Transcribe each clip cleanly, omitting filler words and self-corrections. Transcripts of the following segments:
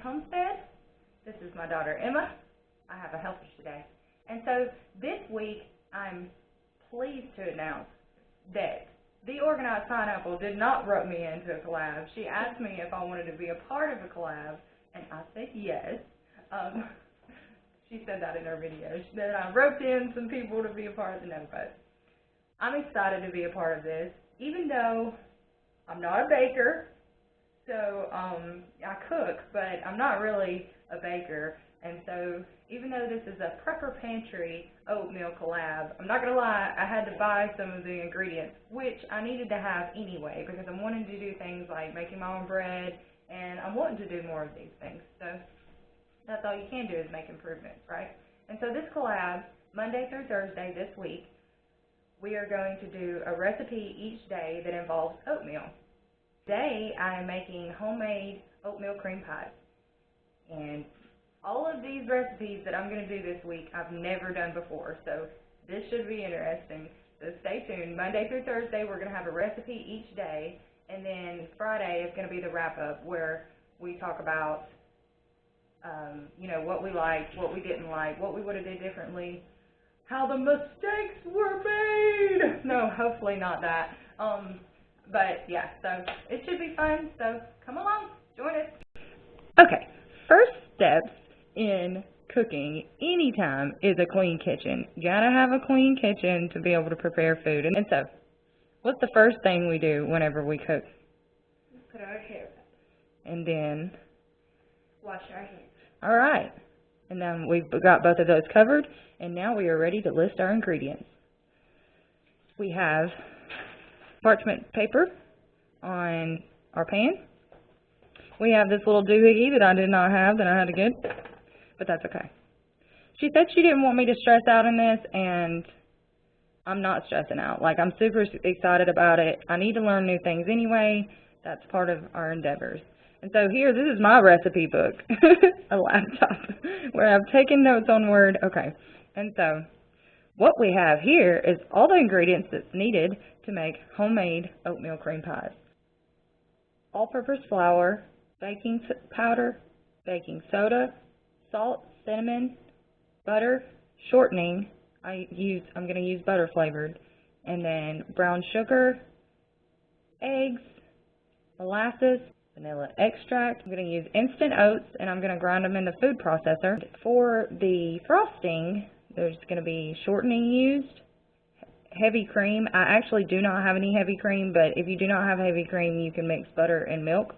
Homestead. This is my daughter Emma. I have a helper today. And so this week I'm pleased to announce that the Organized Pineapple did not rope me into a collab. She asked me if I wanted to be a part of a collab, and I said yes. She said that in her video. Then I roped in some people to be a part of the no, but I'm excited to be a part of this, even though I'm not a baker. So I cook, but I'm not really a baker. And so even though this is a Prepper Pantry oatmeal collab, I'm not going to lie, I had to buy some of the ingredients, which I needed to have anyway, because I'm wanting to do things like making my own bread, and I'm wanting to do more of these things. So that's all you can do is make improvements, right? And so this collab, Monday through Thursday this week, we are going to do a recipe each day that involves oatmeal. Today I am making homemade oatmeal cream pies. And all of these recipes that I'm going to do this week, I've never done before, so this should be interesting. So stay tuned. Monday through Thursday, we're going to have a recipe each day, and then Friday is going to be the wrap-up where we talk about, you know, what we liked, what we didn't like, what we would have did differently, how the mistakes were made. No, hopefully not that. But yeah, so it should be fun. So come along, join us. Okay, first steps in cooking anytime is a clean kitchen. You gotta have a clean kitchen to be able to prepare food. And so, what's the first thing we do whenever we cook? Put our hair up. And then Wash our hands. all right. And then we've got both of those covered, and now we are ready to list our ingredients. We have parchment paper on our pan. We have this little doohickey that I did not have that I had to get, but that's okay. She said she didn't want me to stress out in this, and I'm not stressing out. Like, I'm super excited about it. I need to learn new things anyway. That's part of our endeavors. And so here, this is my recipe book, a laptop, where I've taken notes on Word. Okay, and so what we have here is all the ingredients that's needed to make homemade oatmeal cream pies. All-purpose flour, baking powder, baking soda, salt, cinnamon, butter, shortening. I'm going to use butter flavored, and then brown sugar, eggs, molasses, vanilla extract. I'm going to use instant oats, and I'm going to grind them in the food processor. For the frosting, there's going to be shortening used, heavy cream. I actually do not have any heavy cream, but if you do not have heavy cream, you can mix butter and milk.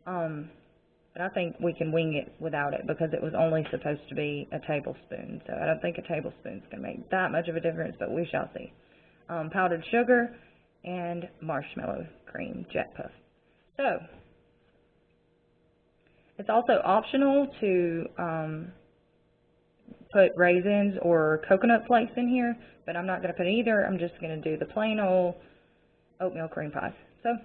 But I think we can wing it without it because it was only supposed to be a tablespoon. So I don't think a tablespoon is going to make that much of a difference, but we shall see. Powdered sugar and marshmallow cream, jet puff. So it's also optional to put raisins or coconut flakes in here, but I'm not going to put either. I'm just going to do the plain old oatmeal cream pies. So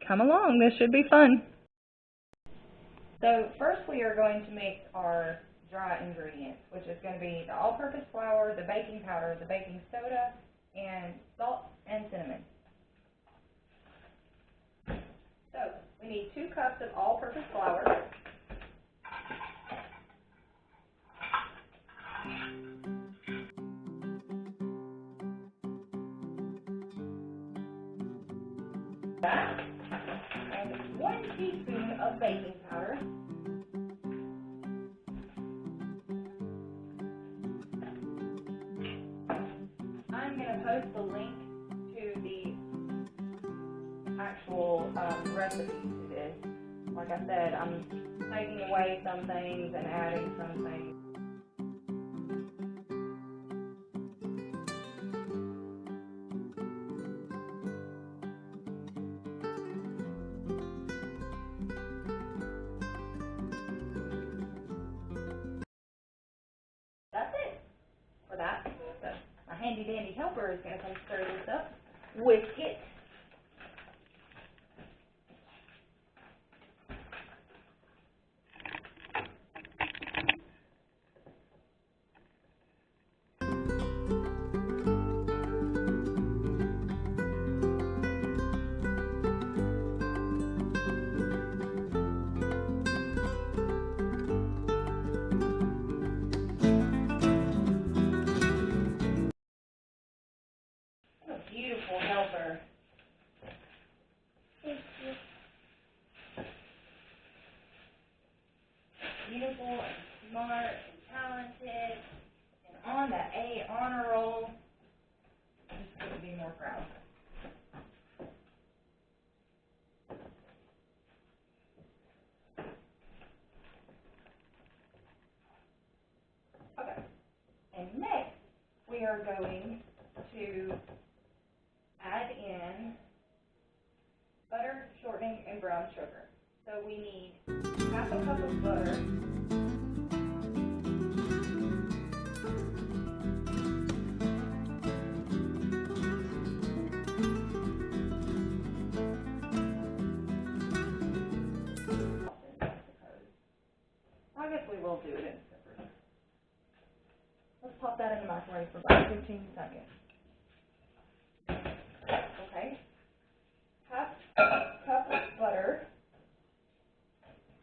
come along, this should be fun. So first we are going to mix our dry ingredients, which is going to be the all-purpose flour, the baking powder, the baking soda, and salt and cinnamon. So we need 2 cups of all-purpose flour. And 1 teaspoon of baking powder. I'm going to post the link to the actual recipe to this. Like I said, I'm taking away some things and adding some things. That's it for that. So my handy dandy helper is going to come stir this up. Whisk it. are going to add in butter, shortening, and brown sugar. So we need half a cup of butter, I guess we will do it in separate. Let's pop that in the microwave for about 15 seconds. Okay. Half cup of butter,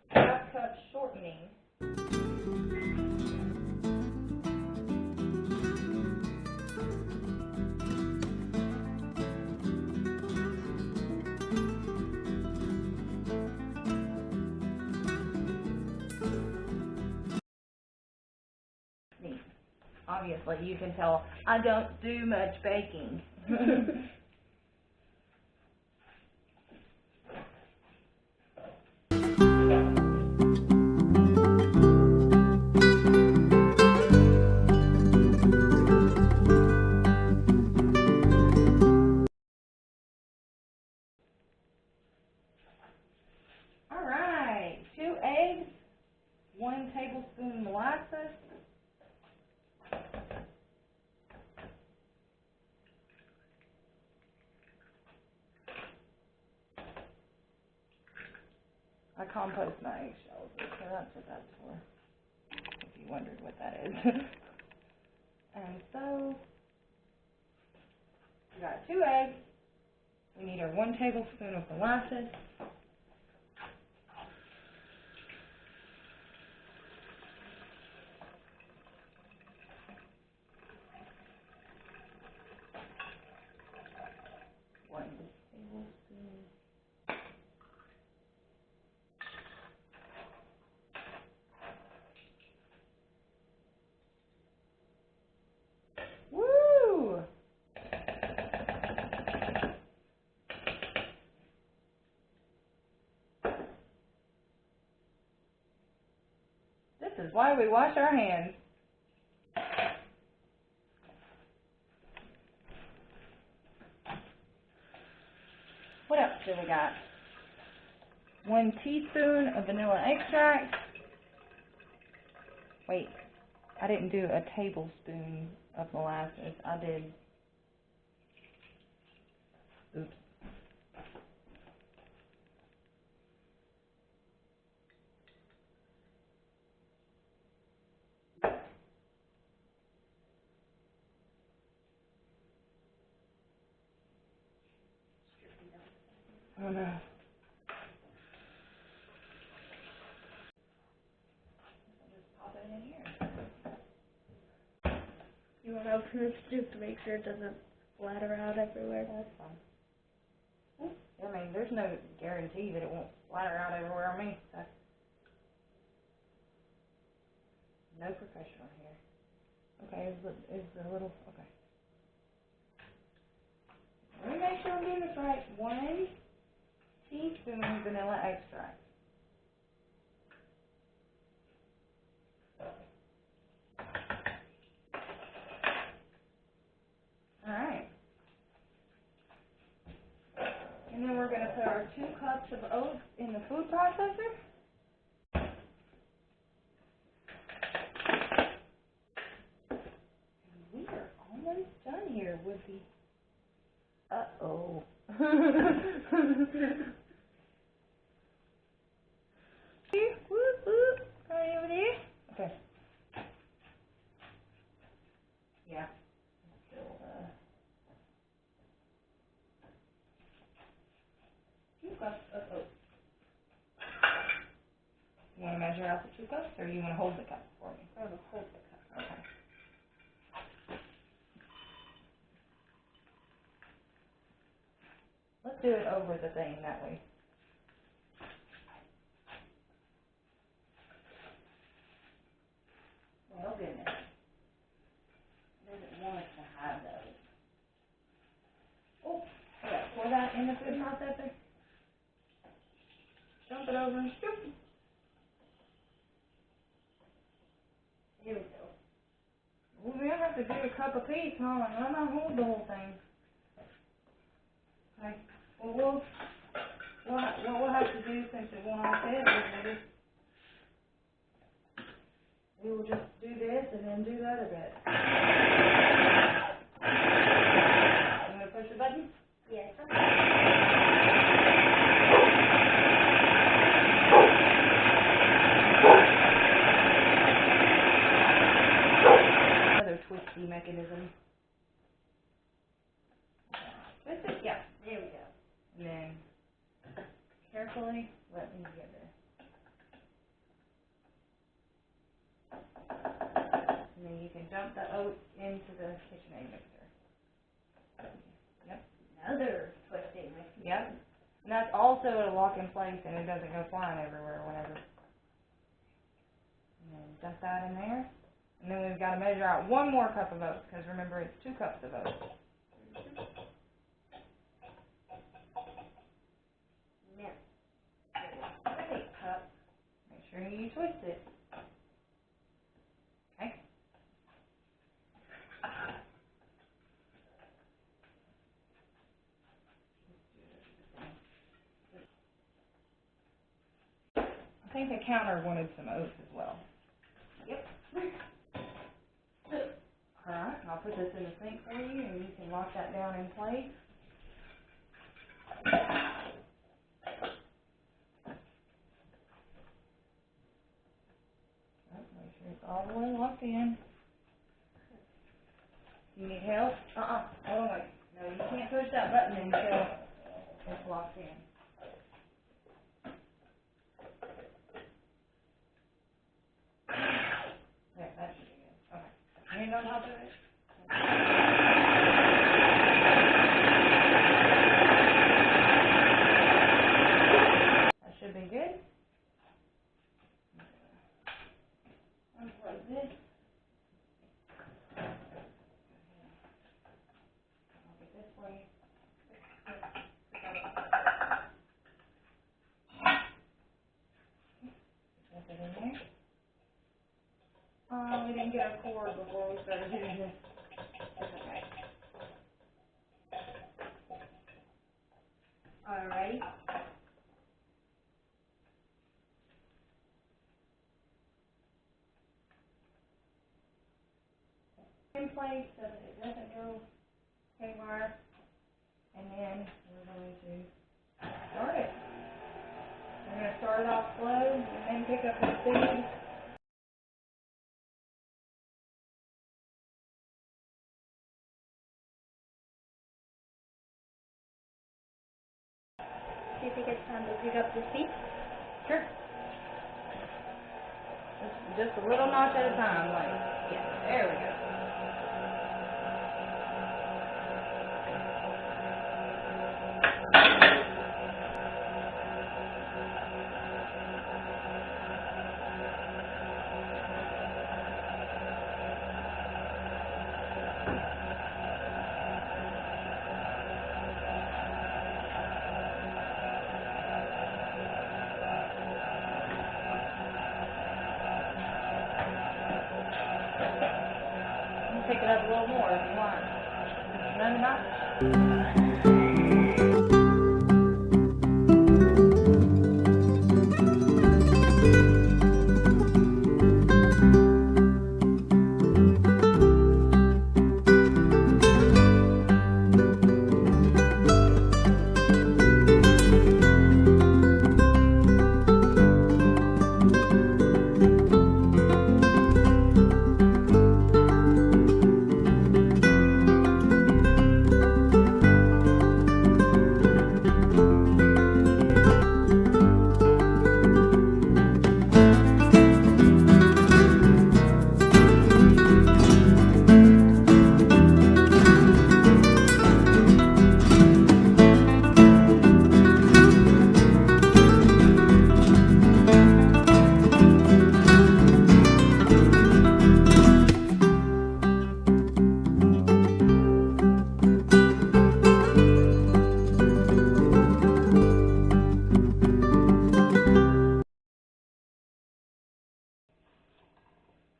half cup shortening, obviously you can tell I don't do much baking. All right, 2 eggs, 1 tablespoon molasses, I compost my eggshells, so that's what that's for, if you wondered what that is. And so, we got 2 eggs, we need our 1 tablespoon of molasses, this is why we wash our hands. What else do we got? 1 teaspoon of vanilla extract. Wait, I didn't do a tablespoon of molasses. I did, oops. Oh no. Just pop it in here. You want to open this just to make sure it doesn't splatter out everywhere? That's fine. I mean, there's no guarantee that it won't splatter out everywhere on me. That's no professional here. Okay, is the little, okay. Let me make sure I'm doing this right. 1 teaspoon vanilla extract. Alright. And then we're going to put our 2 cups of oats in the food processor. And we are almost done here with the, uh-oh. Whoop, whoop. Right over there. Okay. Yeah. Still, 2 cups of oats. You want to measure out the 2 cups, or you want to hold the cup for me? I'm going to hold the cup. Okay. Let's do it over the thing that way. Oh goodness. Doesn't want us to have those. Oh, okay. Pour that in the food processor. Dump it over and scoop. Here we go. We don't have to do a cup apiece, huh? And I'm not hold the whole thing. Okay. Well, what we'll have to do since it won't all fit is we will just do this and then do the other bit. You want to push the button? Yes. Another twisty mechanism. Twist it? Yeah. There we go. And then carefully let me get this. And then you can dump the oats into the KitchenAid mixer. Yep. Another twisting mechanism. Yep. And that's also to lock in place and it doesn't go flying everywhere whenever. And then dump that in there. And then we've got to measure out 1 more cup of oats, because remember it's 2 cups of oats. Now, a cup. Make sure you twist it. Okay. I think the counter wanted some oats as well. Yep. Alright, I'll put this in the sink for you and you can lock that down in place. Make sure it's all the way locked in. You need help? Hold on, wait. No, you can't push that button until it's locked in. There, that should be good. Okay. Hand on top of it. That should be good. Unplug this. I'll get this for you. Put it in there. We didn't get a cord before we started doing this. It's okay. Alrighty. In place so that it doesn't go haywire. And then we're going to start it. We're going to start it off slow and then pick up the speed. Do you think it's time to pick up the speed? Sure. Just a little notch at a time, like, yeah, there we go. Pick it up a little more if you want. Another notch.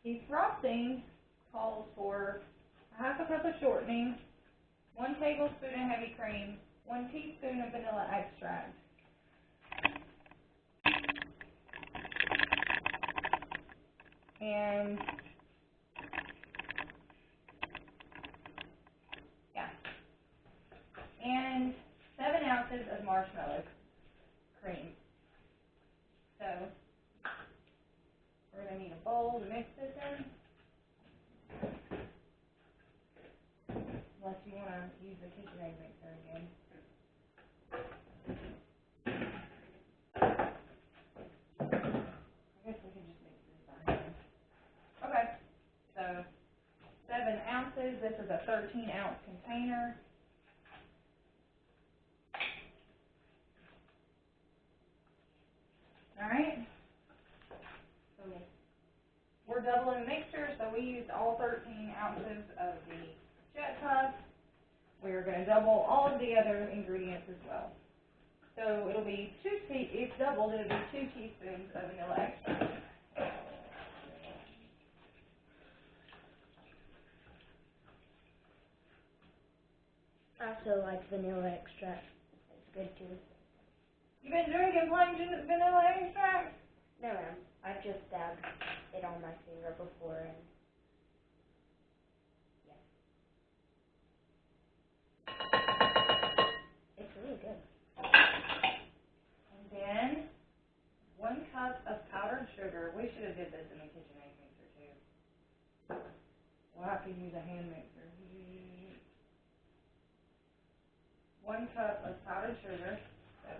The frosting calls for a half a cup of shortening, 1 tablespoon of heavy cream, 1 teaspoon of vanilla extract. And and 7 ounces of marshmallow cream. So we're going to need a bowl to mix this in. Unless you want to use the KitchenAid mixer again. I guess we can just mix this by hand. Okay, so 7 ounces. This is a 13-ounce container. Alright, so we're doubling the mixture, so we used all 13 ounces of the jet puff. We're going to double all of the other ingredients as well. So it'll be it's doubled, it'll be 2 teaspoons of vanilla extract. I also like vanilla extract. It's good too. You been drinking plain vanilla extract? No, ma'am. I've just dabbed it on my finger before and yeah. It's really good. And then 1 cup of powdered sugar. We should have did this in the KitchenAid mixer too. We'll have to use a hand mixer. 1 cup of powdered sugar. So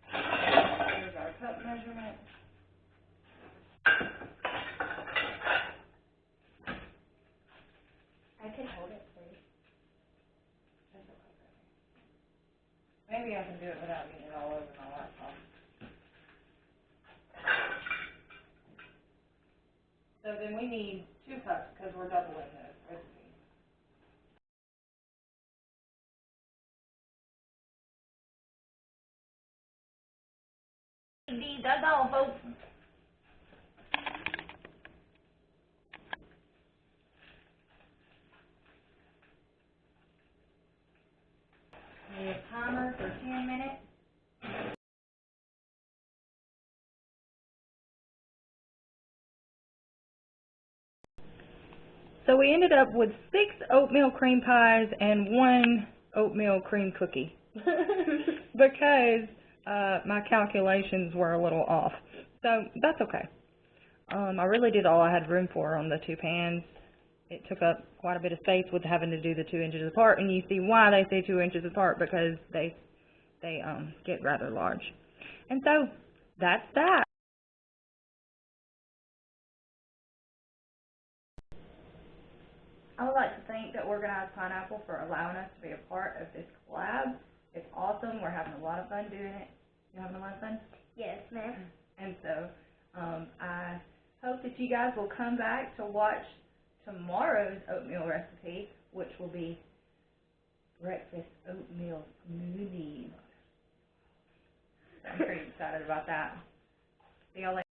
here's our cup measurement. I can hold it for you. Maybe I can do it without getting it all over my laptop. So then we need 2 cups because we're doubling the recipe. That's all, folks. We have timer for 10 minutes. So we ended up with 6 oatmeal cream pies and 1 oatmeal cream cookie because my calculations were a little off. So that's okay. I really did all I had room for on the 2 pans. It took up quite a bit of space with having to do the 2 inches apart, and you see why they say 2 inches apart, because they get rather large. And so that's that. I would like to thank the Organized Pineapple for allowing us to be a part of this collab. It's awesome. We're having a lot of fun doing it. You having a lot of fun? Yes, ma'am. And so I hope that you guys will come back to watch tomorrow's oatmeal recipe, which will be breakfast oatmeal smoothies. So I'm pretty excited about that. See y'all later.